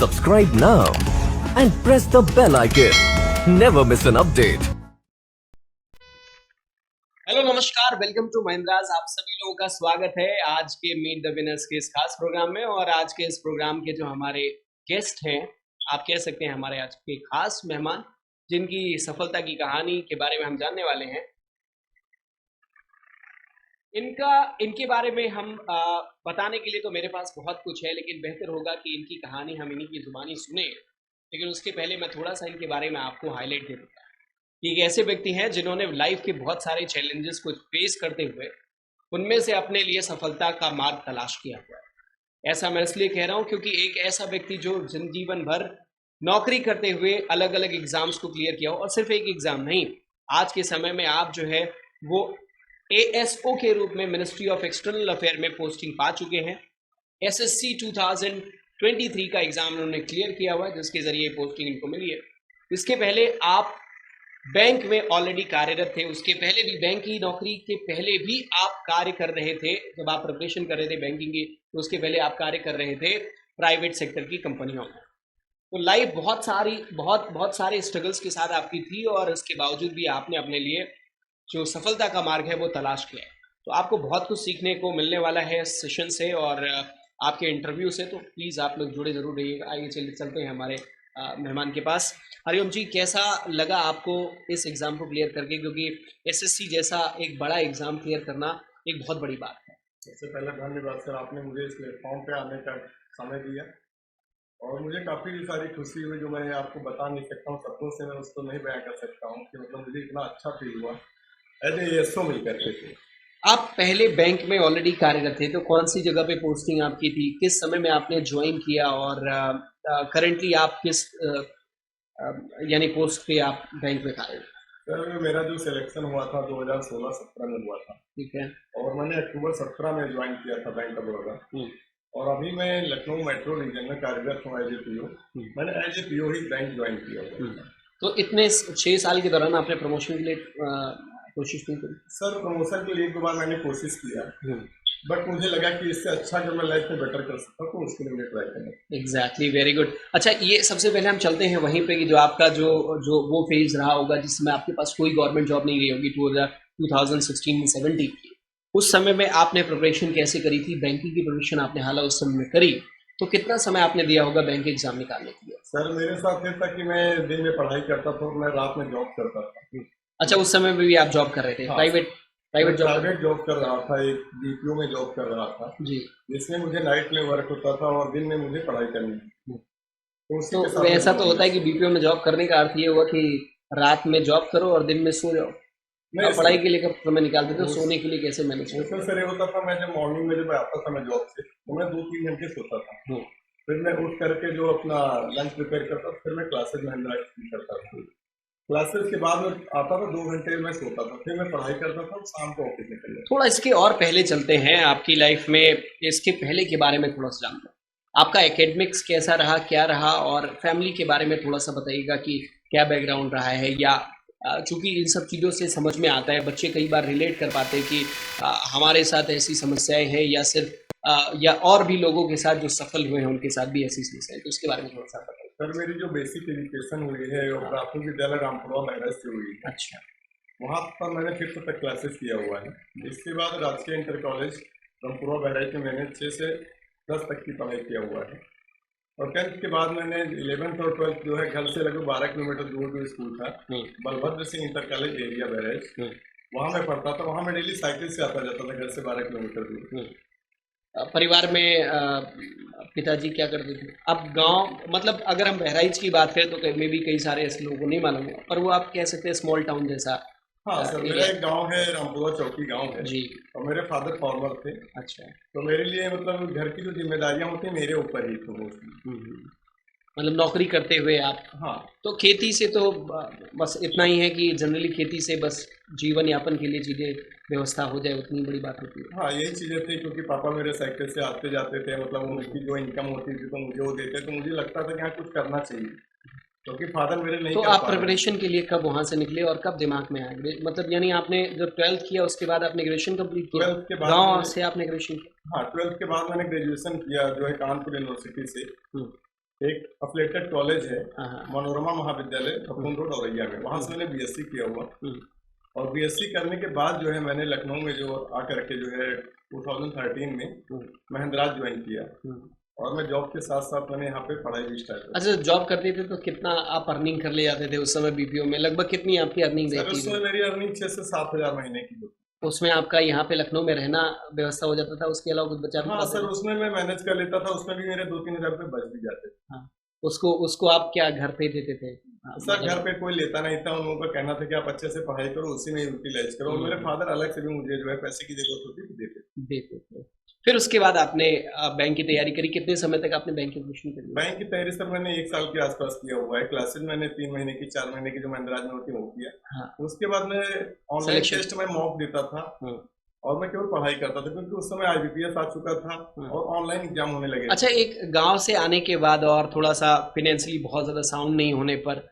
Subscribe now and press the bell icon. Never miss an update. Hello नमस्कार, welcome to Mahindras. आप सभी लोगों का स्वागत है आज के मीट द विनर्स के इस खास प्रोग्राम में। और आज के इस प्रोग्राम के जो हमारे गेस्ट हैं, आप कह सकते हैं हमारे आज के खास मेहमान, जिनकी सफलता की कहानी के बारे में हम जानने वाले हैं। इनके बारे में हम बताने के लिए तो मेरे पास बहुत कुछ है, लेकिन बेहतर होगा कि इनकी कहानी हम इन्हीं की जुबानी सुने। लेकिन उसके पहले मैं थोड़ा सा इनके बारे में आपको हाईलाइट दे दूँगा। ये एक ऐसे व्यक्ति हैं जिन्होंने लाइफ के बहुत सारे चैलेंजेस को फेस करते हुए उनमें से अपने लिए सफलता का मार्ग तलाश किया हुआ है। ऐसा मैं इसलिए कह रहा हूँ क्योंकि एक ऐसा व्यक्ति जो जीवन भर नौकरी करते हुए अलग अलग एग्जाम्स को क्लियर किया हो, और सिर्फ एक एग्जाम नहीं, आज के समय में आप जो है वो ASO के रूप में मिनिस्ट्री ऑफ एक्सटर्नल अफेयर में पोस्टिंग पा चुके हैं। SSC 2023 का एग्जाम उन्होंने क्लियर किया हुआ है, जिसके जरिए पोस्टिंग इनको मिली है। इसके पहले आप बैंक में ऑलरेडी कार्यरत थे। उसके पहले भी बैंक की नौकरी के पहले भी आप कार्य कर रहे थे। जब आप प्रिपरेशन कर रहे थे बैंकिंग की, तो उसके पहले आप कार्य कर रहे थे प्राइवेट सेक्टर की कंपनियों में। तो लाइफ बहुत सारे स्ट्रगल्स के साथ आपकी थी, और उसके बावजूद भी आपने अपने लिए जो सफलता का मार्ग है वो तलाश किया है। तो आपको बहुत कुछ सीखने को मिलने वाला है इस सेशन से और आपके इंटरव्यू से। तो प्लीज़ आप लोग जुड़े ज़रूर रहिएगा। आइए चलते हैं हमारे मेहमान के पास। हरिओम जी, कैसा लगा आपको इस एग्ज़ाम को क्लियर करके, क्योंकि SSC जैसा एक बड़ा एग्ज़ाम क्लियर करना एक बहुत बड़ी बात है। सबसे पहले धन्यवाद सर, आपने मुझे इस प्लेटफॉर्म पे आने का समय दिया, और मुझे काफ़ी सारी खुशी हुई जो मैं आपको बता नहीं सकता हूँ, शब्दों से मैं उसको नहीं बयां कर सकता हूँ कि मतलब मुझे इतना अच्छा फील हुआ एज ASO मिल करके थे। आप पहले बैंक में ऑलरेडी कार्यरत थे, तो कौन सी जगह पे पोस्टिंग आपकी थी, किस समय में आपने ज्वाइन किया, और करेंटली आप किस यानी पोस्ट पे आप बैंक में कार्यरत? सर मेरा जो सिलेक्शन हुआ था 2016-17 में हुआ था, ठीक है, और मैंने अक्टूबर 17 में ज्वाइन किया था बैंक ऑफ बड़ौदा। और अभी मैं लखनऊ मेट्रो रीजन में कार्यरत हूँ एज ए PO। मैंने एज ए PO ही बैंक ज्वाइन किया हुआ। तो इतने 6 साल के दौरान आपने प्रमोशन के लिए कोशिश नहीं करी? सर प्रमोशन के लिए एक दो बार मैंने कोशिश किया, बट मुझे लगा कि इससे अच्छा जो मैं लाइफ में बेटर कर सकता हूँ, तो उसके लिए मैं ट्राई करूँगा। Exactly, very good. अच्छा, ये सबसे पहले हम चलते हैं वहीं पे कि जो आपका जो वो फेज रहा होगा जिसमें आपके पास कोई गवर्नमेंट जॉब नहीं रही होगी, 2016-17 की। उस समय में आपने प्रिपरेशन कैसे करी थी? बैंकिंग की प्रिपरेशन आपने हालांकि उस समय में करी, तो कितना समय आपने दिया होगा बैंक एग्जाम निकालने के लिए? सर मेरे साथ ये था कि मैं दिन में पढ़ाई करता था और मैं रात में जॉब करता था। अच्छा, उस समय में भी आप जॉब कर रहे थे? हाँ, प्राइवेट जॉब कर रहा था, एक BPO में जॉब कर रहा था जी, जिसमें मुझे नाइट में वर्क होता था और दिन में मुझे पढ़ाई करनी थी। तो ऐसा तो होता है कि BPO में जॉब करने का अर्थ ये हुआ कि रात में जॉब करो और दिन में सो जाओ। आप पढ़ाई के लिए कब समय निकालते थे, सोने के लिए कैसे मैनेज करते? उसमें सर ये होता था, मैं जब मॉर्निंग में जब आता था मैं जॉब से, तो मैं 2-3 घंटे सोता था। फिर मैं उठ करके जो अपना लंच प्रिपेयर करता था, फिर मैं क्लासेज महिंद्रा की करता था। क्लासेस के बाद में आता था, 2 घंटे में सोता था, फिर मैं पढ़ाई करता था, शाम को ऑफिस निकल जाता। थोड़ा इसके और पहले चलते हैं आपकी लाइफ में, इसके पहले के बारे में थोड़ा सा जानते हैं। आपका एकेडमिक्स कैसा रहा, क्या रहा, और फैमिली के बारे में थोड़ा सा बताइएगा कि क्या बैकग्राउंड रहा है, या चूँकि इन सब चीज़ों से समझ में आता है, बच्चे कई बार रिलेट कर पाते हैं कि हमारे साथ ऐसी समस्याएं हैं, या सिर्फ या और भी लोगों के साथ जो सफल हुए हैं उनके साथ भी ऐसी समस्याएं, तो उसके बारे में थोड़ा सा बताइए। सर मेरी जो बेसिक एजुकेशन हुई है वो प्राथमिक विद्यालय रामपुरा महराज से हुई है। अच्छा, वहाँ पर मैंने 5th तक क्लासेस किया हुआ है। इसके बाद राजकीय इंटर कॉलेज रामपुरा महराज में मैंने 6 से 10 तक की पढ़ाई किया हुआ है। और 10th के बाद मैंने 11th और 12th जो है घर से लगभग 12 किलोमीटर दूर जो स्कूल था, Balbhadra Singh inter college area Bahraich, वहाँ मैं पढ़ता था। वहाँ मैं डेली साइकिल से आता जाता था, घर से 12 किलोमीटर दूर। परिवार में पिताजी क्या करते थे? अब गांव, मतलब अगर हम बहराइच की बात करें तो में भी कई सारे ऐसे लोगों को नहीं मालूम है, पर वो आप कह सकते हैं स्मॉल टाउन जैसा। हाँ सर, मेरा एक गांव है रामपुरा चौकी गांव है जी, और मेरे फादर फार्मर थे। अच्छा, तो मेरे लिए मतलब घर की जो जिम्मेदारियां होती है मेरे ऊपर ही थी मोस्टली। मतलब नौकरी करते हुए आप? हाँ, तो खेती से तो बस इतना ही है कि जनरली खेती से बस जीवन यापन के लिए चीज़ें व्यवस्था हो जाए, उतनी बड़ी बात होती है। हाँ, यही चीज़ें थी, क्योंकि पापा मेरे साइकिल से आते जाते थे, मतलब उनकी जो इनकम होती थी तो मुझे वो देते, तो मुझे लगता था कि हाँ कुछ करना चाहिए, क्योंकि फादर मेरे नहीं। तो आप प्रिपरेशन के लिए कब वहाँ से निकले और कब दिमाग में आया, मतलब यानी आपने जब 12th किया उसके बाद आपने ग्रेजुएशन कंप्लीट किया? 12th के बाद गाँव से आपने ग्रेजुएशन किया? हाँ, 12th के बाद मैंने ग्रेजुएशन किया जो है कानपुर यूनिवर्सिटी से। एक अफिलेटेड कॉलेज है हाँ। मनोरमा महाविद्यालय खपून रोड औरैया में, वहाँ से मैंने बीएससी किया हुआ। और बीएससी करने के बाद जो है मैंने लखनऊ में जो आकर के जो है 2013 में महेंद्राज ज्वाइन किया, और मैं जॉब के साथ साथ मैंने यहाँ पे पढ़ाई भी स्टार्ट की। अच्छा, जॉब करते थे तो कितना आप अर्निंग कर ले जाते थे उस समय बीपीओ में? लगभग कितनी आपकी अर्निंग सर रहती उस थी? समय मेरी अर्निंग 6 से 7 हज़ार महीने की होती। उसमें आपका यहाँ पे लखनऊ में रहना व्यवस्था हो जाता था, उसके अलावा कुछ बचा भी हाँ पाते सर, थे? उसमें मैं मैनेज कर लेता था, उसमें भी मेरे 2-3 हज़ार रुपये बच भी जाते थे। हाँ, उसको आप क्या घर पे देते थे? सर घर पे कोई लेता नहीं था, उन लोगों का कहना था कि आप अच्छे से पढ़ाई करो, उसी में यूटिलाइज करो। और मेरे फादर अलग से भी मुझे जो है पैसे की जरूरत होती थी देते थे। फिर उसके बाद आपने बैंक की तैयारी करी। कितने समय तक आपने बैंक की एडमिशन करी? बैंक की तैयारी सर मैंने 1 साल के आसपास किया हुआ है। क्लासेज मैंने 3 महीने की 4 महीने की जो महेंद्राज में होती है वो किया। हाँ। उसके बाद मैं ऑनलाइन टेस्ट में मॉक देता था, और मैं केवल पढ़ाई करता था, क्योंकि उस समय IBPS आ चुका था और ऑनलाइन एग्जाम होने लगे। अच्छा, एक गांव से आने के बाद और थोड़ा सा फिनेंशियली बहुत ज़्यादा साउंड नहीं होने पर,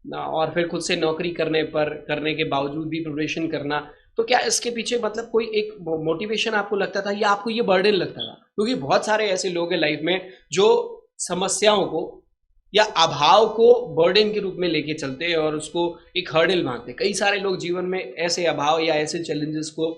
और फिर खुद से नौकरी करने के बावजूद भी प्रिपरेशन करना, तो क्या इसके पीछे मतलब कोई एक मोटिवेशन आपको लगता था या आपको ये बर्डन लगता था? क्योंकि बहुत सारे ऐसे लोग हैं लाइफ में जो समस्याओं को या अभाव को बर्डन के रूप में लेके चलते हैं और उसको एक हर्डल मानते हैं। कई सारे लोग जीवन में ऐसे अभाव या ऐसे चैलेंजेस को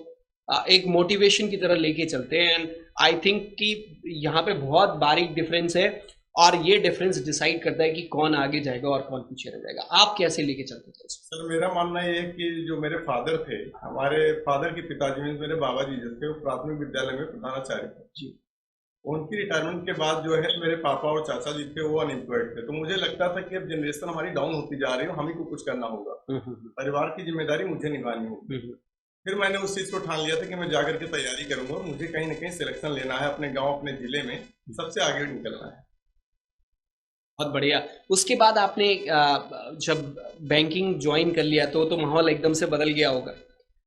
एक मोटिवेशन की तरह लेके चलते हैं। एंड आई थिंक कि यहाँ पे बहुत बारीक डिफरेंस है, और ये डिफरेंस डिसाइड करता है कि कौन आगे जाएगा और कौन पीछे रह जाएगा। आप कैसे लेके चलते थे? सर मेरा मानना ये है कि जो मेरे फादर थे, हमारे फादर के पिताजी में मेरे बाबा जी जो थे वो प्राथमिक विद्यालय में प्रधानाचार्य थे जी। उनकी रिटायरमेंट के बाद जो है मेरे पापा और चाचा जी थे वो अनएम्प्लॉयड थे। तो मुझे लगता था कि अब जनरेशन हमारी डाउन होती जा रही है, हम ही को कुछ करना होगा, परिवार की जिम्मेदारी मुझे निभानी होगी। फिर मैंने उस चीज़ को ठान लिया था कि मैं जाकर के तैयारी करूंगा, और मुझे कहीं ना कहीं सिलेक्शन लेना है, अपने गांव अपने जिले में सबसे आगे निकलना है। बहुत बढ़िया। उसके बाद आपने जब बैंकिंग ज्वाइन कर लिया तो माहौल एकदम से बदल गया होगा,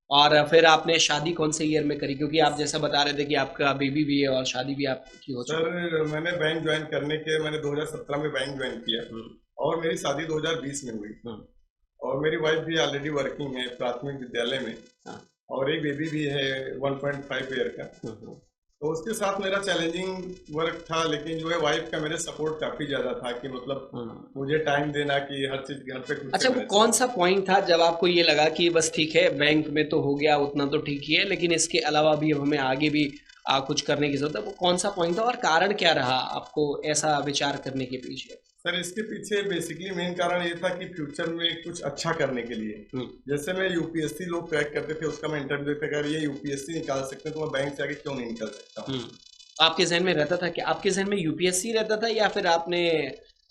और फिर आपने शादी कौन से ईयर में करी? क्योंकि आप जैसा बता रहे थे कि आपका बेबी भी है और शादी भी आपकी हो चुकी है। सर मैंने बैंक ज्वाइन करने के मैंने 2017 में बैंक ज्वाइन किया, और मेरी शादी 2020 में हुई, और मेरी वाइफ भी ऑलरेडी वर्किंग है प्राथमिक विद्यालय में, और एक बेबी भी है 1.5 ईयर का। तो उसके साथ मेरा चैलेंजिंग वर्क था, लेकिन जो है वाइफ का मेरे सपोर्ट काफी ज्यादा था कि मतलब मुझे टाइम देना कि हर चीज घर पे। अच्छा, वो कौन सा पॉइंट था जब आपको ये लगा कि बस ठीक है बैंक में तो हो गया उतना तो ठीक ही है, लेकिन इसके अलावा भी अब हमें आगे भी कुछ करने की जरूरत है? वो कौन सा पॉइंट था और कारण क्या रहा आपको ऐसा विचार करने के पीछे? सर इसके पीछे बेसिकली मेन कारण ये था कि फ्यूचर में कुछ अच्छा करने के लिए, जैसे मैं यूपीएससी लोग क्रैक करते थे, उसका मैं इंटरव्यू देता, अगर ये यूपीएससी निकाल सकते हैं तो मैं बैंक से आगे क्यों नहीं निकल सकता। आपके जहन में रहता था कि आपके जहन में यूपीएससी रहता था, या फिर आपने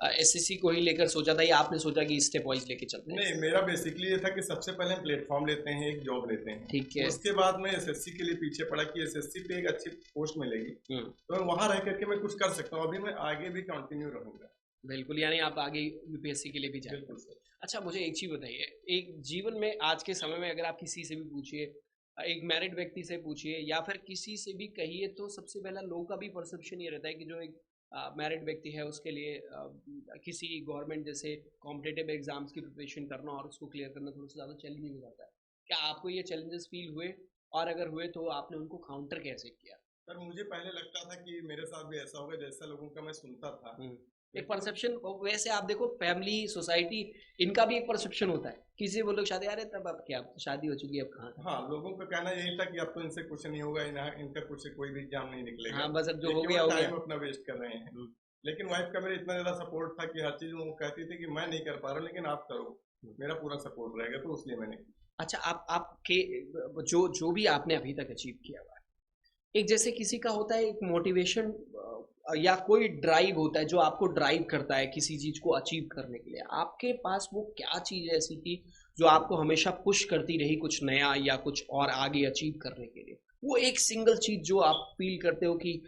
एसएससी को ही लेकर सोचा था, या आपने सोचा कि स्टेप वाइज लेके चलते हैं? नहीं, मेरा बेसिकली ये था कि सबसे पहले हम प्लेटफॉर्म लेते हैं, एक जॉब लेते हैं, ठीक है। उसके बाद मैं एसएससी के लिए पीछे पड़ा कि एसएससी पे एक अच्छी पोस्ट मिलेगी तो वहां रह करके मैं कुछ कर सकता हूँ। अभी मैं आगे भी कंटिन्यू रहूंगा। बिल्कुल, यानी आप आगे यूपीएससी के लिए भी जाएंगे। अच्छा, मुझे एक चीज़ बताइए, एक जीवन में आज के समय में अगर आप किसी से भी पूछिए, एक मैरिड व्यक्ति से पूछिए या फिर किसी से भी कहिए, तो सबसे पहला लोगों का भी परसेप्शन ये रहता है कि जो एक मैरिड व्यक्ति है उसके लिए किसी गवर्नमेंट जैसे कॉम्पिटिटिव एग्जाम्स की प्रिपरेशन करना और उसको क्लियर करना थोड़ा सा ज़्यादा चैलेंजिंग हो जाता है। क्या आपको ये चैलेंजेस फील हुए, और अगर हुए तो आपने उनको काउंटर कैसे किया? सर मुझे पहले लगता था कि मेरे साथ भी ऐसा होगा, जैसा लोगों का मैं सुनता था। एक परसेप्शन, वैसे आप देखो फैमिली सोसाइटी इनका भी एक परसेप्शन होता है, किसी वो लोग शादी आ रहे तब अब क्या शादी हो चुकी है अब कहाँ? हाँ, लोगों का कहना यही था कि अब तो इनसे कुछ नहीं होगा, इनका कुछ कोई भी एग्जाम नहीं निकलेगा। हाँ, बस अब जो हो गया हो गया, अपना वेस्ट कर रहे हैं। लेकिन वाइफ का मेरा इतना ज्यादा सपोर्ट था कि हर चीज वो कहती थी कि मैं नहीं कर पा रहा हूँ लेकिन आप करो, मेरा पूरा सपोर्ट रहेगा, तो इसलिए मैंने। अच्छा, आपके जो भी आपने अभी तक अचीव किया हुआ है, एक जैसे किसी का होता है एक मोटिवेशन या कोई ड्राइव होता है जो आपको ड्राइव करता है किसी चीज को अचीव करने के लिए, आपके पास वो क्या चीज ऐसी थी जो आपको हमेशा पुश करती रही कुछ नया या कुछ और आगे अचीव करने के लिए? वो एक सिंगल चीज जो आप फील करते हो कि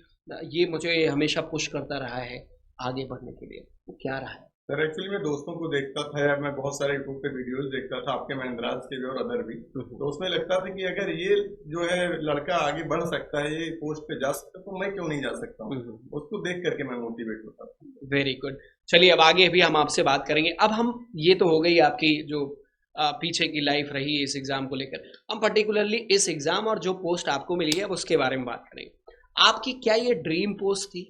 ये मुझे हमेशा पुश करता रहा है आगे बढ़ने के लिए, वो क्या रहा है? सर एक्चुअली मैं दोस्तों को देखता था, या मैं बहुत सारे यूट्यूब पे वीडियोस देखता था, आपके महेंद्राज के भी और अदर भी, तो उसमें लगता था कि अगर ये जो है लड़का आगे बढ़ सकता है, ये पोस्ट पे जा सकता है, तो मैं क्यों नहीं जा सकता हूँ। उसको देख करके मैं मोटिवेट होता था। Very good. चलिए, अब आगे भी हम आपसे बात करेंगे। अब हम, ये तो हो गई आपकी जो पीछे की लाइफ रही इस एग्जाम को लेकर, हम पर्टिकुलरली इस एग्जाम और जो पोस्ट आपको मिली है उसके बारे में बात करेंगे। आपकी क्या ये ड्रीम पोस्ट थी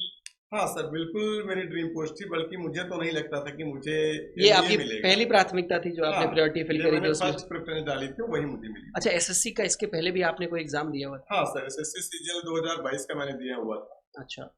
हाँ सर, बिल्कुल मेरी ड्रीम पोस्ट थी, बल्कि मुझे तो नहीं लगता था कि मुझे ये एमबीए आपकी मिलेगा। पहली प्राथमिकता थी जो हाँ, आपने प्रायोरिटी फिल ये करी मैंने थी उसमें? फर्स्ट प्रेफरेंस डाली थी, वही मुझे मिली। अच्छा, एसएससी का इसके पहले भी आपने कोई एग्जाम दिया हुआ था? हाँ सर, एसएससी सीजीएल 2022 का मैंने दिया हुआ था। अच्छा,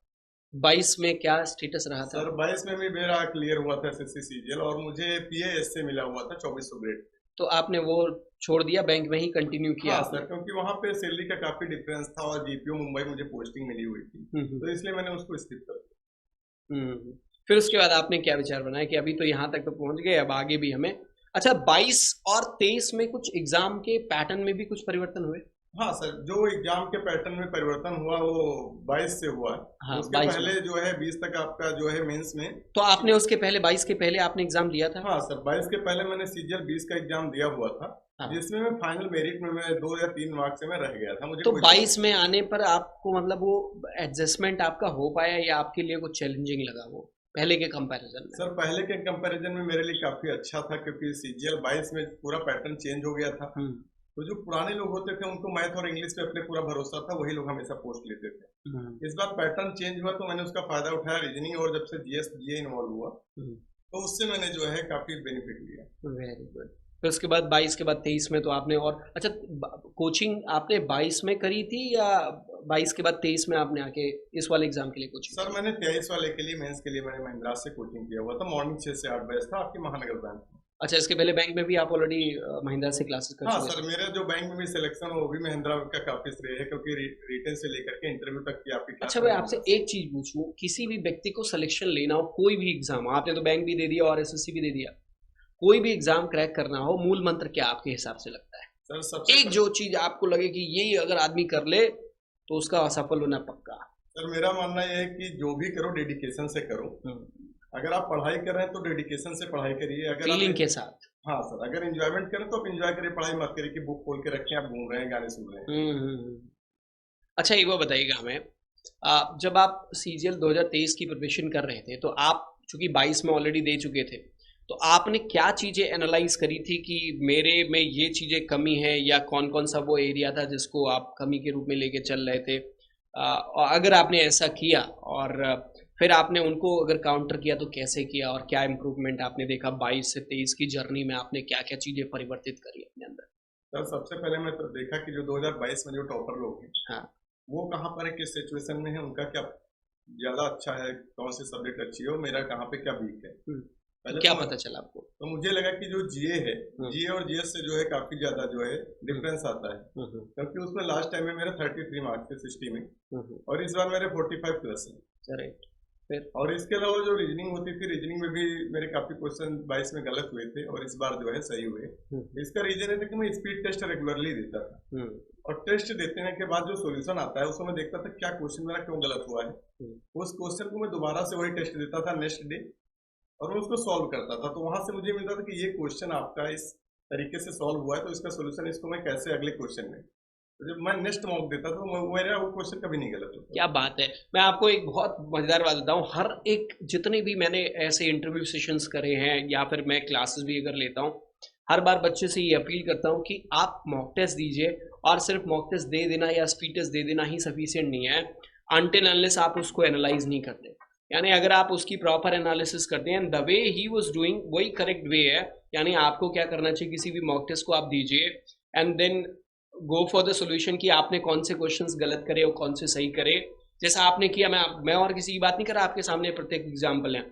22 में क्या स्टेटस रहा था? सर 22 में भी मेरा क्लियर हुआ था एसएससी सीजीएल, और मुझे पीएएस से मिला हुआ था 2400 ग्रेड। तो आपने वो छोड़ दिया, बैंक में ही कंटिन्यू किया हाँ आपने? सर, क्योंकि वहाँ पे सैलरी का काफी डिफरेंस था और जीपीओ मुंबई मुझे पोस्टिंग मिली हुई थी, हम्म, तो इसलिए मैंने उसको स्किप कर दिया। फिर उसके बाद आपने क्या विचार बनाया कि अभी तो यहाँ तक तो पहुंच गए, अब आगे भी हमें। अच्छा, 22 और 23 में कुछ एग्जाम के पैटर्न में भी कुछ परिवर्तन हुए? हाँ सर, जो एग्जाम के पैटर्न में परिवर्तन हुआ वो 22 से हुआ है। हाँ, उसके 22 में। पहले जो है 20 तक आपका जो है मेंस में। तो आपने उसके पहले 22 के पहले आपने एग्जाम दिया था? हाँ सर, 22 के पहले मैंने सीजीएल 20 का एग्जाम दिया हुआ था, हाँ। जिसमें मैं फाइनल मेरिट में मैं 2 या 3 मार्क्स से मैं रह गया था। मुझे तो कोई 22 में आने पर आपको मतलब वो एडजस्टमेंट आपका हो पाया या आपके लिए कुछ चैलेंजिंग लगा वो पहले के कंपैरिजन में? सर पहले के कंपैरिजन में मेरे लिए काफी अच्छा था, क्योंकि सीजीएल 22 में पूरा पैटर्न चेंज हो गया था। तो जो पुराने लोग होते थे उनको मैथ और इंग्लिश पे अपने पूरा भरोसा था, वही लोग हमेशा पोस्ट लेते थे। इस बार पैटर्न चेंज हुआ तो मैंने उसका फायदा उठाया रीजनिंग, और जब से जीएस जीए इन्वॉल्व हुआ तो उससे मैंने जो है काफी बेनिफिट लिया। Very good. फिर उसके बाद 22 के बाद 23 में तो आपने और अच्छा कोचिंग आपने 22 में करी थी या 22 के बाद 23 में आपने आके इस वाले एग्जाम के लिए कोचिंग? सर मैंने 23 वाले के लिए मेंस के लिए मैंने महिंद्रा से कोचिंग किया हुआ था, मॉर्निंग 6 से 8 बजे था, आपकी महानगर ब्रांच में। अच्छा, इसके पहले बैंक में भी आप ऑलरेडी महिंद्रा से क्लासेस कर हाँ चुके सर, मेरा जो बैंक में भी सिलेक्शन हो वो भी महिंद्रा का काफी श्रेय है, क्योंकि रिटर्न से लेकर के इंटरव्यू तक की आपकी क्लास। अच्छा, मैं आपसे एक चीज पूछूं, किसी भी व्यक्ति को सिलेक्शन लेना हो, कोई भी एग्जाम, आपने तो बैंक भी दे दिया और एसएससी भी दे दिया, कोई भी एग्जाम क्रैक करना हो, मूल मंत्र क्या आपके हिसाब से लगता है? सर सबसे एक जो चीज आपको लगे कि यही अगर आदमी कर ले तो उसका असफल होना पक्का। सर मेरा मानना यह है कि जो भी करो डेडिकेशन से करो। अगर आप पढ़ाई कर रहे हैं तो डेडिकेशन से पढ़ाई करिए, अगर फीलिंग के साथ। हाँ सर, अगर एंजॉयमेंट करें तो आप एंजॉय करिए, पढ़ाई मत करिए कि बुक खोल के रखें आप घूम रहे हैं गाने सुन रहे हैं। अच्छा, एक बार बताइएगा हमें, जब आप सीजीएल 2023 की प्रिपरेशन कर रहे थे तो आप चूंकि 22 में ऑलरेडी दे चुके थे, तो आपने क्या चीज़ें एनालाइज करी थी कि मेरे में ये चीज़ें कमी है, या कौन कौन सा वो एरिया था जिसको आप कमी के रूप में लेके चल रहे थे? और अगर आपने ऐसा किया और फिर आपने उनको अगर काउंटर किया तो कैसे किया, और क्या इम्प्रूवमेंट आपने देखा 22 से 23 की जर्नी में, आपने क्या क्या चीज़ें परिवर्तित करी अपने अंदर? सर सबसे पहले मैं तो देखा कि जो 2022 में जो टॉपर लोग हैं, हाँ, वो कहाँ पर है, किस सिचुएशन में है, उनका क्या ज्यादा अच्छा है, कौन से सब्जेक्ट अच्छी है, और मेरा कहाँ पे क्या वीक है। पहले क्या तो पता चला आपको? तो मुझे लगा कि जो जीए है, जीए और जीएस से जो है काफी ज्यादा जो है डिफरेंस आता है, क्योंकि उसमें लास्ट टाइम में मेरे 33 मार्क्स थे 60 में, और इस बार मेरे 45 प्लस है। और इसके अलावा जो रीजनिंग होती थी, रीजनिंग में भी मेरे काफी क्वेश्चन 22 में गलत हुए थे और इस बार जो है सही हुए। इसका रीजन है कि मैं स्पीड टेस्ट रेगुलरली देता था, और टेस्ट देने के बाद जो सॉल्यूशन आता है उसमें मैं देखता था क्या क्वेश्चन मेरा क्यों गलत हुआ है। उस क्वेश्चन को मैं दोबारा से वही टेस्ट देता था नेक्स्ट डे, और मैं उसको सॉल्व करता था, तो वहां से मुझे मिलता था कि ये क्वेश्चन आपका इस तरीके से सॉल्व हुआ है, तो इसका सोल्यूशन इसको मैं कैसे अगले क्वेश्चन में, तो जब मैं नेक्स्ट मॉक देता था तो मेरा वो क्वेश्चन कभी नहीं गलत होता। क्या बात है। मैं आपको एक बहुत मजेदार बात बताऊं, हर एक जितने भी मैंने ऐसे इंटरव्यू सेशंस करे हैं या फिर मैं क्लासेस भी अगर लेता हूं, हर बार बच्चे से ये अपील करता हूं कि आप मॉक टेस्ट दीजिए, और सिर्फ मॉक टेस्ट दे देना या स्पीड टेस्ट दे देना ही सफिशिएंट नहीं है, अनटिल अनलेस आप उसको एनालाइज नहीं करते। यानी अगर आप उसकी प्रॉपर एनालिसिस करते हैं, the way he was doing वही करेक्ट वे है। यानी आपको क्या करना चाहिए, किसी भी मॉक टेस्ट को आप दीजिए and then go for the solution कि आपने कौन से क्वेश्चंस गलत करे और कौन से सही करे। जैसा आपने किया, मैं और किसी की बात नहीं कर रहा, आपके सामने प्रत्येक एग्जाम्पल है।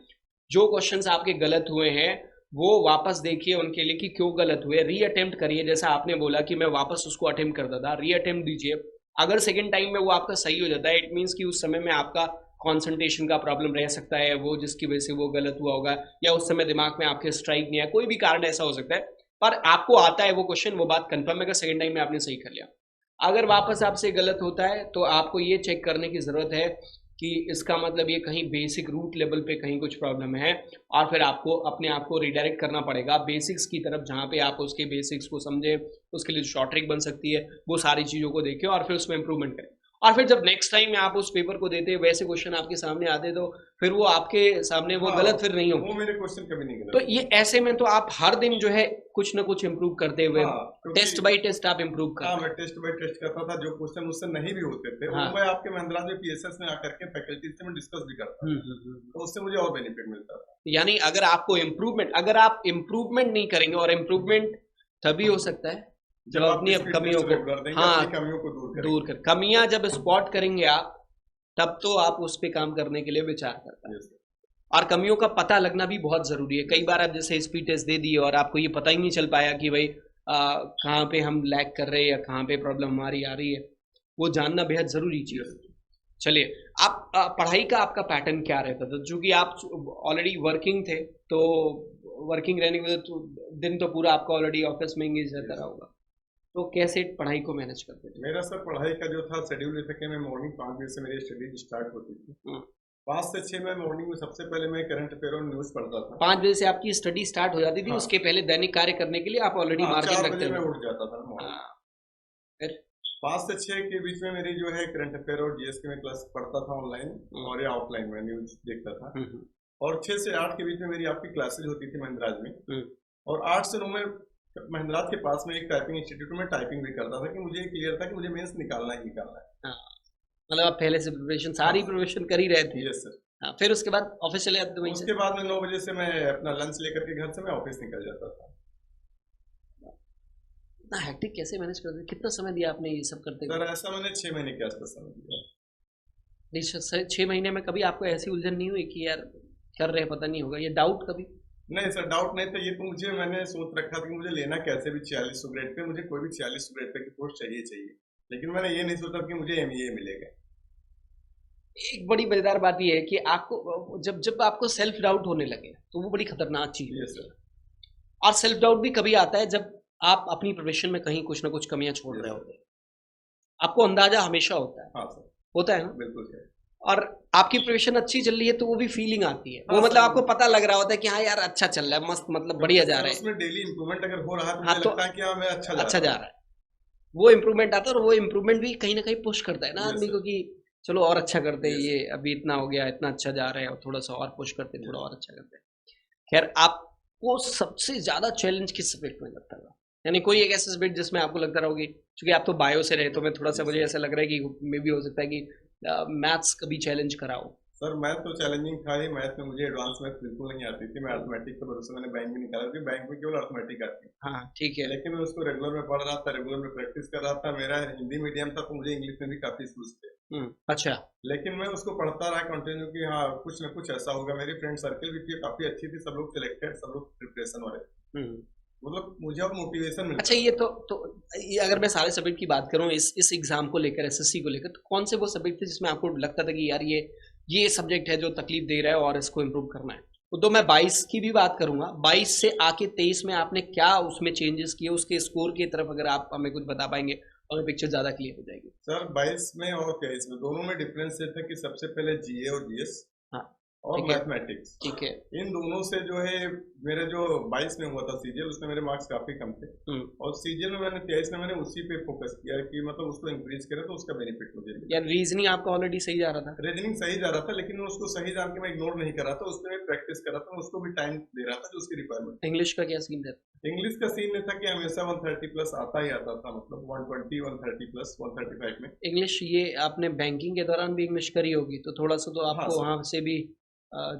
जो क्वेश्चंस आपके गलत हुए हैं वो वापस देखिए उनके लिए कि क्यों गलत हुए, रीअटेम्प्ट करिए। जैसा आपने बोला कि मैं वापस उसको अटेम्प्ट करता था, रीअटेम्प्ट दीजिए। अगर सेकेंड टाइम में वो आपका सही हो जाता है, इट मीन्स कि उस समय में आपका कॉन्सेंट्रेशन का प्रॉब्लम रह सकता है, वो जिसकी वजह से वो गलत हुआ होगा, या उस समय दिमाग में आपके स्ट्राइक नहीं है, कोई भी कारण ऐसा हो सकता है, पर आपको आता है वो क्वेश्चन, वो बात कंफर्म है अगर सेकेंड टाइम में आपने सही कर लिया। अगर वापस आपसे गलत होता है तो आपको ये चेक करने की ज़रूरत है कि इसका मतलब ये कहीं बेसिक रूट लेवल पे कहीं कुछ प्रॉब्लम है, और फिर आपको अपने आप को रिडायरेक्ट करना पड़ेगा बेसिक्स की तरफ, जहाँ पे आप उसके बेसिक्स को समझें, उसके लिए शॉर्ट ट्रिक बन सकती है, वो सारी चीज़ों को देखें और फिर उसमें इंप्रूवमेंट करें। और फिर जब नेक्स्ट टाइम आप उस पेपर को देते वैसे क्वेश्चन आपके सामने आते तो फिर वो आपके सामने वो गलत फिर नहीं वो होगी। मेरे क्वेश्चन कभी नहीं गलत। तो ये ऐसे में तो आप हर दिन जो है कुछ ना कुछ इम्प्रूव करते हुए टेस्ट बाय टेस्ट आप इम्प्रूव करते। हाँ, मैं टेस्ट बाय टेस्ट करता था। जो क्वेश्चन मुझसे नहीं भी होते थे हाँ। वो मैं आपके महिंद्रा में पीएसएस में आकर के फैकल्टी से मैं डिस्कस भी करता था, तो उससे मुझे और बेनिफिट मिलता था। यानी अगर आपको इम्प्रूवमेंट, अगर आप इम्प्रूवमेंट नहीं करेंगे, और इम्प्रूवमेंट तभी हो सकता है जब अपनी कमियों को, हाँ, कमियों को दूर कर, कमियां जब स्पॉट करेंगे आप, तब तो आप उस पे काम करने के लिए विचार करते हैं। और कमियों का पता लगना भी बहुत जरूरी है। कई बार आप जैसे स्पीड टेस्ट दे दिए और आपको ये पता ही नहीं चल पाया कि भाई कहाँ पे हम लैग कर रहे हैं या कहाँ पे प्रॉब्लम हमारी आ रही है, वो जानना बेहद जरूरी चीज़ है। चलिए, आप पढ़ाई का आपका पैटर्न क्या रहता था? चूंकि आप ऑलरेडी वर्किंग थे, तो वर्किंग रहने के तो दिन तो पूरा आपका ऑलरेडी ऑफिस में एंगेज रहता रहा होगा, तो कैसे पढ़ाई को मैनेज करते थे? मेरा सर पढ़ाई का जो था शेड्यूल ये था कि मैं मॉर्निंग 5 बजे से मेरी स्टडी स्टार्ट होती थी। 5 से 6 में मॉर्निंग में सबसे पहले मैं करंट अफेयर और न्यूज पढ़ता था। 5 बजे से आपकी स्टडी स्टार्ट हो जाती थी? हाँ। उसके पहले दैनिक कार्य करने के लिए आप ऑलरेडी मार्जिन रखते थे? 4 बजे मैं उठ जाता था। फिर 5 से 6 के बीच में मेरी जो है करंट अफेयर और जीएस की मैं क्लास पढ़ता था ऑनलाइन और या ऑफलाइन में न्यूज देखता था। और 6 से 8 के बीच में मेरी आपकी क्लासेज होती थी महिंद्राज में। और 8 से 9 में महिंद्राज के पास में एक टाइपिंग इंस्टीट्यूट में टाइपिंग भी करता था कि मुझे क्लियर था कि मुझे मेंस निकालना ही निकालना है। मतलब आप पहले से प्रिपरेशन, सारी प्रिपरेशन कर ही रहे थे? Yes sir. हाँ, फिर उसके बाद ऑफिस चले जाते थे वहीं से? उसके बाद में 9 बजे से मैं अपना लंच लेकर के घर से मैं ऑफिस निकल जाता था। इतना हेक्टिक कैसे मैनेज करते? कितना समय दिया आपने ये सब करते? सर ऐसा मैंने 6 महीने के आसपास समय दिया। नहीं, 6 महीने में कभी आपको ऐसी उलझन नहीं हुई कि यार कर रहे पता नहीं होगा, ये डाउट कभी? नहीं सर, डाउट नहीं था। ये तो मुझे, मैंने सोच रखा था कि मुझे लेना कैसे भी 4600 ग्रेड पे, मुझे कोई भी 4600 ग्रेड पे की पोस्ट चाहिए। लेकिन मैंने ये नहीं सोचा कि मुझे एमईए मिलेगा। एक बड़ी मजेदार बात ये है कि आपको जब आपको सेल्फ डाउट होने लगे तो वो बड़ी खतरनाक चीज है सर। और सेल्फ डाउट भी कभी आता है जब आप अपनी प्रोफेशन में कहीं कुछ ना कुछ कमियां छोड़ रहे होते हैं। आपको अंदाजा हमेशा होता है। हाँ सर, होता है ना? बिल्कुल सर। और आपकी प्रोफेशन अच्छी चल रही है तो वो भी फीलिंग आती है। हाँ, वो मतलब आपको पता लग रहा होता है कि हाँ यार अच्छा चल रहा है, मस्त, मतलब बढ़िया जा रहा है। उसमें डेली इंप्रूवमेंट अगर हो रहा है तो मुझे लगता है कि हाँ मैं अच्छा जा रहा है। वो इम्प्रूवमेंट आता है और वो इम्प्रूवमेंट भी कहीं ना कहीं पुश करता है ना आदमी को कि चलो और अच्छा करते हैं, ये अभी इतना हो गया, इतना अच्छा जा रहा है और थोड़ा सा और पुश करते, थोड़ा और अच्छा करते हैं। खैर, आपको सबसे ज्यादा चैलेंज किस सब्जेक्ट में लगता था? यानी कोई एक ऐसा सब्जेक्ट जिसमें आपको लगता रहा होगी, क्योंकि आप तो बायो से रहे, तो मैं थोड़ा सा, मुझे ऐसा लग रहा है कि मे भी हो सकता है कि मैथ्स कभी चैलेंज कराओ। सर मैथ तो चैलेंजिंग था ही। मैथ में मुझे एडवांस मैथ बिल्कुल नहीं आती थी। मैं अर्थमेटिक के भरोसे मैंने बैंक में निकाला, क्योंकि बैंक में केवल अर्थमेटिक आती है। हाँ ठीक है। लेकिन मैं उसको रेगुलर में पढ़ रहा था, रेगुलर में प्रैक्टिस कर रहा था। मेरा हिंदी मीडियम था तो मुझे इंग्लिश में भी काफी इश्यूज थे। अच्छा। लेकिन मैं उसको पढ़ता रहा कंटिन्यू कि हाँ कुछ ना कुछ ऐसा होगा। मेरी फ्रेंड सर्किल भी थी, काफी अच्छी थी, सब लोग सिलेक्टेड, सब लोग प्रिपरेशन वाले, मतलब मुझे अब मोटिवेशन मिलता। अच्छा, ये तो ये अगर मैं सारे सब्जेक्ट की बात करूं इस एग्जाम को लेकर, एसएससी को लेकर, तो कौन से वो सब्जेक्ट थे जिसमें आपको लगता था कि यार ये सब्जेक्ट है जो तकलीफ दे रहा है और इसको इम्प्रूव करना है? तो मैं 22 की भी बात करूंगा। 22 से आके 23 में आपने क्या उसमें चेंजेस किए, उसके स्कोर की तरफ अगर आप हमें कुछ बता पाएंगे और पिक्चर ज्यादा क्लियर हो जाएगी। सर 22 में और 23 में दोनों में डिफरेंस ये था कि सबसे पहले जीए और जीएस और मैथमेटिक्स, ठीक है, इन दोनों से जो है मेरे जो 22 में हुआ था सीजीएल, उसमें मेरे मार्क्स काफी कम थे। और सीजीएल में मैंने 23 में मैंने उसी पे फोकस किया कि मतलब उसको इंक्रीज करें तो उसका बेनिफिट मुझे मिले। यार रीजनिंग आपका ऑलरेडी सही जा रहा था? रीजनिंग सही जा रहा था, लेकिन उसको सही जान के मैं इग्नोर नहीं कर रहा था। उसमें मैं प्रैक्टिस कर रहा था, उसको भी टाइम दे रहा था जो उसकी रिक्वायरमेंट। इंग्लिश का क्या सीन था? इंग्लिश का सीन ये था कि हमेशा 130 प्लस आता ही आता था, मतलब 120, 130 प्लस 135 में। इंग्लिश ये आपने बैंकिंग के दौरान भी इंग्लिश करी होगी, तो थोड़ा सा तो आपको वहाँ से भी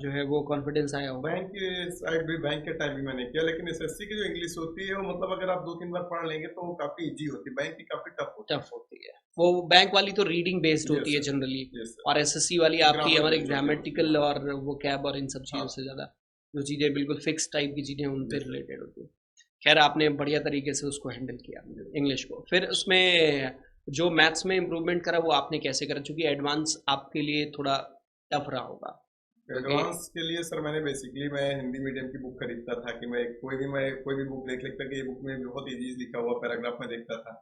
जो है वो कॉन्फिडेंस आया होगा। बैंक के साइड भी, बैंक के टाइम भी मैंने किया, लेकिन एसएससी की जो इंग्लिश होती है वो मतलब अगर आप 2-3 बार पढ़ लेंगे तो वो काफी इजी होती है। बैंक की काफी टफ होती है। वो बैंक वाली तो रीडिंग बेस्ड होती है जनरली, और एसएससी वाली आपकी हमारे ग्रामेटिकल और वो कैब और इन सब चीज़ों से ज़्यादा जो चीज़ें बिल्कुल फिक्स टाइप की चीज़ें उन पर रिलेटेड होती है। खैर, आपने बढ़िया तरीके से उसको हैंडल किया इंग्लिश को। फिर उसमें जो मैथ्स में इम्प्रूवमेंट करा वो आपने कैसे करा, क्योंकि एडवांस आपके लिए थोड़ा टफ रहा होगा? एडवांस के लिए सर मैंने बेसिकली मैं हिंदी मीडियम की बुक खरीदता था कि मैं कोई भी बुक देख लेता कि ये बुक में बहुत इजी लिखा हुआ पैराग्राफ में देखता था।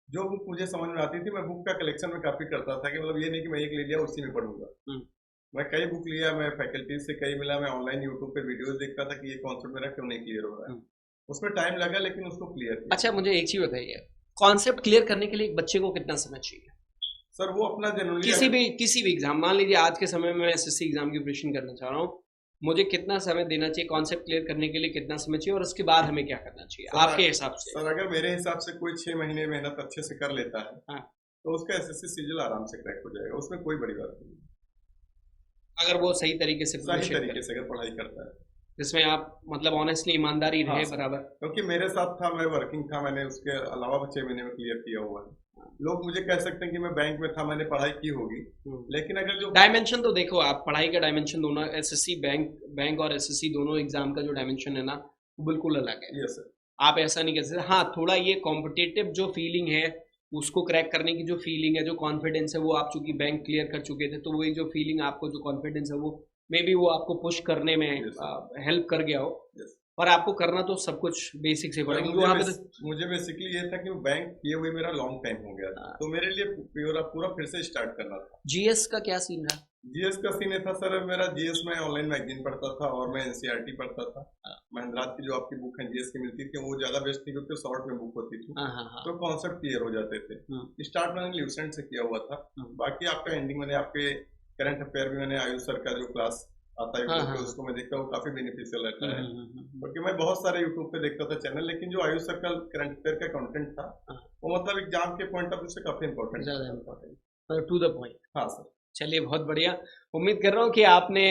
जो बुक मुझे समझ में आती थी मैं बुक का कलेक्शन में काफी करता था कि मतलब ये नहीं कि मैं एक ले लिया उसी में पढ़ूंगा। मैं कई बुक लिया, मैं फैकल्टी से कई मिला, मैं ऑनलाइन यूट्यूब पे वीडियोस देखता था कि ये कॉन्सेप्ट मेरा क्यों नहीं क्लियर हो रहा है। उसमें टाइम लगा लेकिन उसको क्लियर किया। अच्छा, मुझे एक चीज बताइए, कॉन्सेप्ट क्लियर करने के लिए एक बच्चे को कितना समय चाहिए? सर वो अपना जनरली किसी भी एग्जाम, मान लीजिए आज के समय में मैं एसएससी एग्जाम की प्रिपरेशन करना चाह रहा हूँ, मुझे कितना समय देना चाहिए, कॉन्सेप्ट क्लियर करने के लिए कितना समय चाहिए, और उसके बाद हमें क्या करना चाहिए आपके हिसाब से? सर अगर मेरे हिसाब से कोई 6 महीने मेहनत अच्छे से कर लेता है, हाँ, तो उसका एसएससी सीजीएल आराम से क्रैक हो जाएगा, उसमें कोई बड़ी बात नहीं। अगर वो सही तरीके से सही तरीके से अगर पढ़ाई करता है, जिसमें आप मतलब ऑनेस्टली ईमानदारी रहे बराबर। क्योंकि मेरे साथ था, मैं वर्किंग था, मैंने उसके अलावा 6 महीने में क्लियर किया हुआ है। लोग मुझे कह सकते हैं कि मैं बैंक में था, मैंने पढ़ाई की होगी, लेकिन अगर जो डायमेंशन तो देखो, आप पढ़ाई का डायमेंशन दोनों, एसएससी बैंक और एसएससी दोनों एग्जाम का जो डायमेंशन है ना, वो बिल्कुल अलग है। यस सर, आप ऐसा नहीं कह सकते। हाँ, थोड़ा ये कॉम्पिटिटिव जो फीलिंग है, उसको क्रैक करने की जो फीलिंग है, जो कॉन्फिडेंस है, वो आप चूंकि बैंक क्लियर कर चुके थे, तो वही जो फीलिंग आपको, जो कॉन्फिडेंस है, वो मे बी वो आपको पुश करने में हेल्प कर गया हो। और आपको करना तो सब कुछ बेसिक से पड़ेगा, क्योंकि वहाँ पे मुझे बेसिकली ये था कि बैंक किए हुए मेरा लॉन्ग टाइम हो गया था, तो मेरे लिए पूरा फिर से स्टार्ट करना था। जीएस का क्या सीन था? जीएस का सीन ये था सर, मेरा जीएस में ऑनलाइन मैगजीन पढ़ता था और मैं एनसीईआरटी पढ़ता था। महिंद्रा की जो आपकी बुक है जीएस की मिलती थी, वो ज्यादा बेस्ट थी क्योंकि शॉर्ट में बुक होती थी, तो कॉन्सेप्ट क्लियर हो जाते थे। स्टार्ट मैंने ल्यूसेंट से किया हुआ था, बाकी आपका एंडिंग मैंने आपके करंट अफेयर भी मैंने आयुष सर का जो क्लास आता है यूट्यूब पे, उसको मैं देखता हूँ, काफी बेनिफिशियल रहता है, क्योंकि मैं बहुत सारे यूट्यूब पे देखता था चैनल, लेकिन जो आयुष सर का करंट अफेयर का कंटेंट था, वो मतलब एग्जाम के पॉइंट ऑफ व्यू से काफी इंपॉर्टेंट, ज्यादा इंपॉर्टेंट, टू द पॉइंट। हाँ सर, चलिए बहुत बढ़िया। उम्मीद कर रहा हूँ कि आपने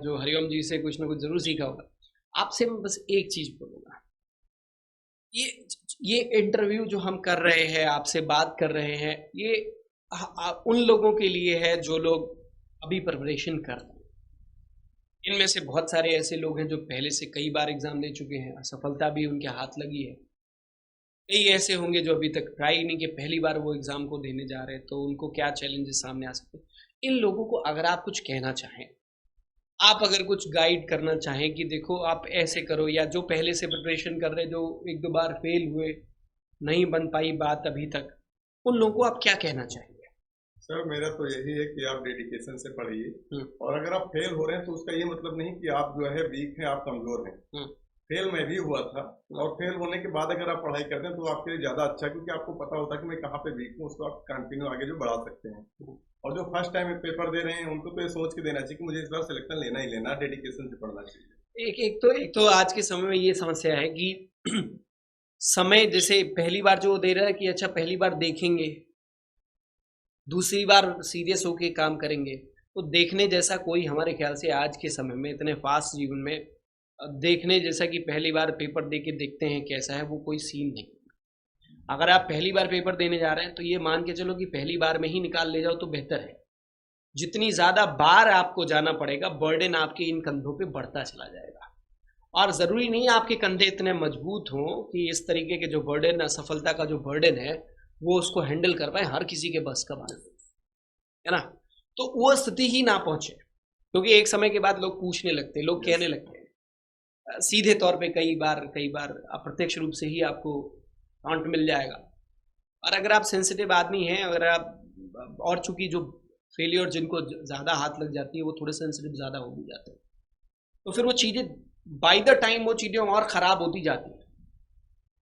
जो हरिओम जी से कुछ ना कुछ जरूर सीखा होगा। आपसे मैं बस एक चीज बोलूंगा, ये इंटरव्यू जो हम कर रहे हैं, आपसे बात कर रहे हैं, ये उन लोगों के लिए है जो लोग अभी प्रिपरेशन कर रहे हैं। इनमें से बहुत सारे ऐसे लोग हैं जो पहले से कई बार एग्जाम दे चुके हैं, असफलता भी उनके हाथ लगी है। कई ऐसे होंगे जो अभी तक ट्राई नहीं किए, पहली बार वो एग्जाम को देने जा रहे हैं, तो उनको क्या चैलेंजेस सामने आ सकते हैं। इन लोगों को अगर आप कुछ कहना चाहें, आप अगर कुछ गाइड करना चाहें कि देखो आप ऐसे करो, या जो पहले से प्रिपरेशन कर रहे, जो एक दो बार फेल हुए, नहीं बन पाई बात अभी तक, उन लोगों को आप क्या कहना चाहेंगे? सर मेरा तो यही है कि आप डेडिकेशन से पढ़िए, और अगर आप फेल हो रहे हैं तो उसका ये मतलब नहीं कि आप जो है वीक हैं, आप कमजोर हैं। फेल में भी हुआ था, और फेल होने के बाद अगर आप पढ़ाई करते हैं तो आपके लिए ज्यादा अच्छा है, क्योंकि आपको पता होता है कि मैं कहाँ पे वीक हूँ, उसको आप कंटिन्यू आगे जो बढ़ा सकते हैं। और जो फर्स्ट टाइम पेपर दे रहे हैं, उनको तो ये सोच के देना चाहिए कि मुझे इस बार सिलेक्शन लेना ही लेना, डेडिकेशन से पढ़ना चाहिए। एक तो आज के समय में ये समस्या है कि समय, जैसे पहली बार जो दे रहा है कि अच्छा पहली बार देखेंगे, दूसरी बार सीरियस होके काम करेंगे, तो देखने जैसा कोई हमारे ख्याल से आज के समय में, इतने फास्ट जीवन में, देखने जैसा कि पहली बार पेपर दे के देखते हैं कैसा है, वो कोई सीन नहीं। अगर आप पहली बार पेपर देने जा रहे हैं तो ये मान के चलो कि पहली बार में ही निकाल ले जाओ तो बेहतर है। जितनी ज़्यादा बार आपको जाना पड़ेगा, बर्डन आपके इन कंधों पे बढ़ता चला जाएगा, और ज़रूरी नहीं आपके कंधे इतने मजबूत हों कि इस तरीके के जो बर्डन, असफलता का जो बर्डन है, वो उसको हैंडल कर पाए। हर किसी के बस का बात है ना, तो वो स्थिति ही ना पहुंचे, क्योंकि एक समय के बाद लोग पूछने लगते हैं, लोग कहने लगते हैं सीधे तौर पे, कई बार अप्रत्यक्ष रूप से ही आपको काउंट मिल जाएगा। और अगर आप सेंसिटिव आदमी हैं, अगर आप, और चूंकि जो फेलियर जिनको ज़्यादा हाथ लग जाती है, वो थोड़े सेंसिटिव ज़्यादा हो भी जाते हैं, तो फिर वो चीज़ें बाय द टाइम वो चीज़ें और ख़राब होती जाती हैं,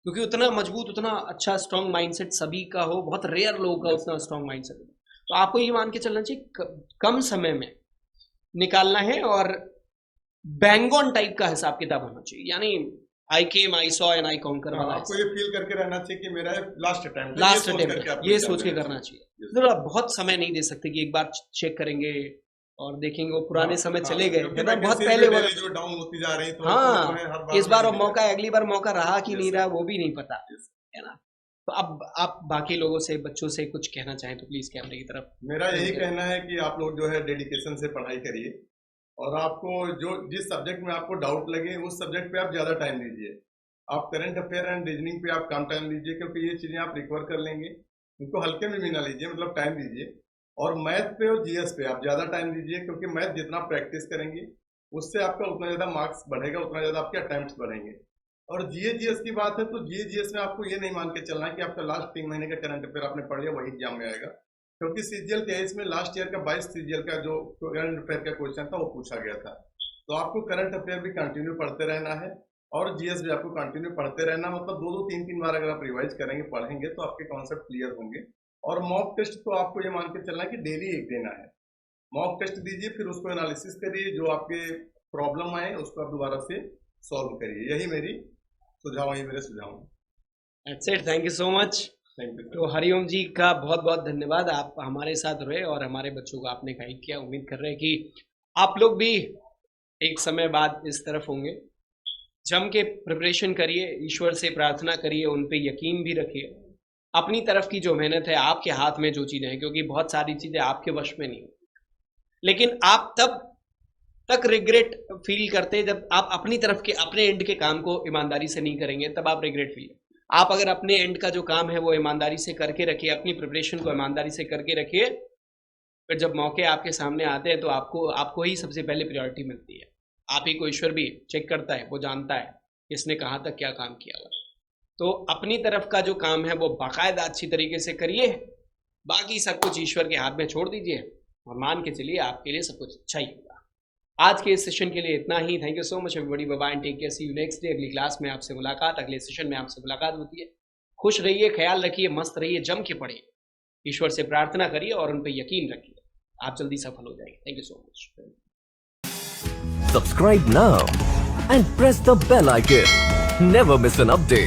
क्योंकि उतना मजबूत, उतना अच्छा स्ट्रॉन्ग माइंडसेट सभी का हो, बहुत रेयर लोगों का उतना स्ट्रॉन्ग माइंडसेट हो। तो आपको ये मान के चलना चाहिए कम समय में निकालना है, और बैंग ऑन टाइप का हिसाब किताब होना चाहिए, यानी I came, I saw and I conquer वाला। आपको ये फील करके रहना चाहिए कि मेरा लास्ट अटेम्प्ट, ये सोच के करना चाहिए। तो आप बहुत समय नहीं दे सकते कि एक बार चेक करेंगे और देखेंगे, वो पुराने समय चले गए, बहुत पहले जो डाउन होती जा रही, तो हाँ, इस बार वो मौका, अगली बार मौका रहा कि नहीं रहा, वो भी नहीं पता है ना। तो अब आप बाकी लोगों से, बच्चों से कुछ कहना चाहें तो प्लीज कैमरे की तरफ। मेरा यही कहना है कि आप लोग जो है डेडिकेशन से पढ़ाई करिए, और आपको जो जिस सब्जेक्ट में आपको डाउट लगे, उस सब्जेक्ट पे आप ज्यादा टाइम दीजिए। आप करंट अफेयर एंड रीजनिंग पे आप कम टाइम दीजिए, क्योंकि ये चीजें आप रिकवर कर लेंगे, इनको हल्के में भी ना लीजिए, मतलब टाइम दीजिए। और मैथ पे और जीएस पे आप ज्यादा टाइम दीजिए, क्योंकि मैथ जितना प्रैक्टिस करेंगे उससे आपका उतना ज्यादा मार्क्स बढ़ेगा, उतना ज्यादा आपके अटेम्प्ट्स बढ़ेंगे। और जीएस की बात है तो जीएस में आपको ये नहीं मान के चलना है कि आपका लास्ट 3 महीने का करंट अफेयर आपने पढ़ लिया वही एग्जाम में आएगा, क्योंकि सीजीएल के इसमें लास्ट ईयर का 22 सीजीएल का जो करंट अफेयर का क्वेश्चन था वो पूछा गया था। तो आपको करंट अफेयर भी कंटिन्यू पढ़ते रहना है, और जीएस भी आपको कंटिन्यू पढ़ते रहना, मतलब 2-2, 3-3 बार अगर आप रिवाइज करेंगे, पढ़ेंगे, तो आपके कॉन्सेप्ट क्लियर होंगे, और मॉक टेस्ट तो आपको ये मान के चलना है कि डेली एक देना है। मॉक टेस्ट दीजिए, फिर उसको एनालिसिस करिए, जो आपके प्रॉब्लम आए उसको आप दोबारा से सॉल्व करिए। यही मेरे सुझाव हैं। That's it. Thank you so much. Thank you. तो हरिओम जी का बहुत बहुत धन्यवाद, आप हमारे साथ रहे और हमारे बच्चों को आपने गाइड किया। उम्मीद कर रहे हैं कि आप लोग भी एक समय बाद इस तरफ होंगे। जम के प्रिपरेशन करिए, ईश्वर से प्रार्थना करिए, उन पे यकीन भी रखिए। अपनी तरफ की जो मेहनत है, आपके हाथ में जो चीज़ें हैं, क्योंकि बहुत सारी चीज़ें आपके वश में नहीं, लेकिन आप तब तक रिग्रेट फील करते हैं जब आप अपनी तरफ के अपने एंड के काम को ईमानदारी से नहीं करेंगे, तब आप रिग्रेट फील। आप अगर अपने एंड का जो काम है वो ईमानदारी से करके रखिए, अपनी प्रिपरेशन को ईमानदारी से करके रखिए, फिर जब मौके आपके सामने आते हैं तो आपको ही सबसे पहले प्रायोरिटी मिलती है। आप ही को ईश्वर भी चेक करता है, वो जानता है किसने कहाँ तक क्या काम किया हुआ। तो अपनी तरफ का जो काम है वो बाकायदा अच्छी तरीके से करिए, बाकी सब कुछ ईश्वर के हाथ में छोड़ दीजिए और मान के चलिए आपके लिए सब कुछ अच्छा ही होगा। आज के इस सेशन के लिए इतना ही। Thank you so much everybody, bye bye and take care, see you next day. अगली क्लास में आपसे मुलाकात, अगले सेशन में आपसे मुलाकात होती है। खुश रहिए, ख्याल रखिए, मस्त रहिए, जम के पढ़िए, ईश्वर से प्रार्थना करिए और उन पर यकीन रखिए, आप जल्दी सफल हो जाएंगे। Thank you so much. Subscribe now and press the bell icon. Never miss an update.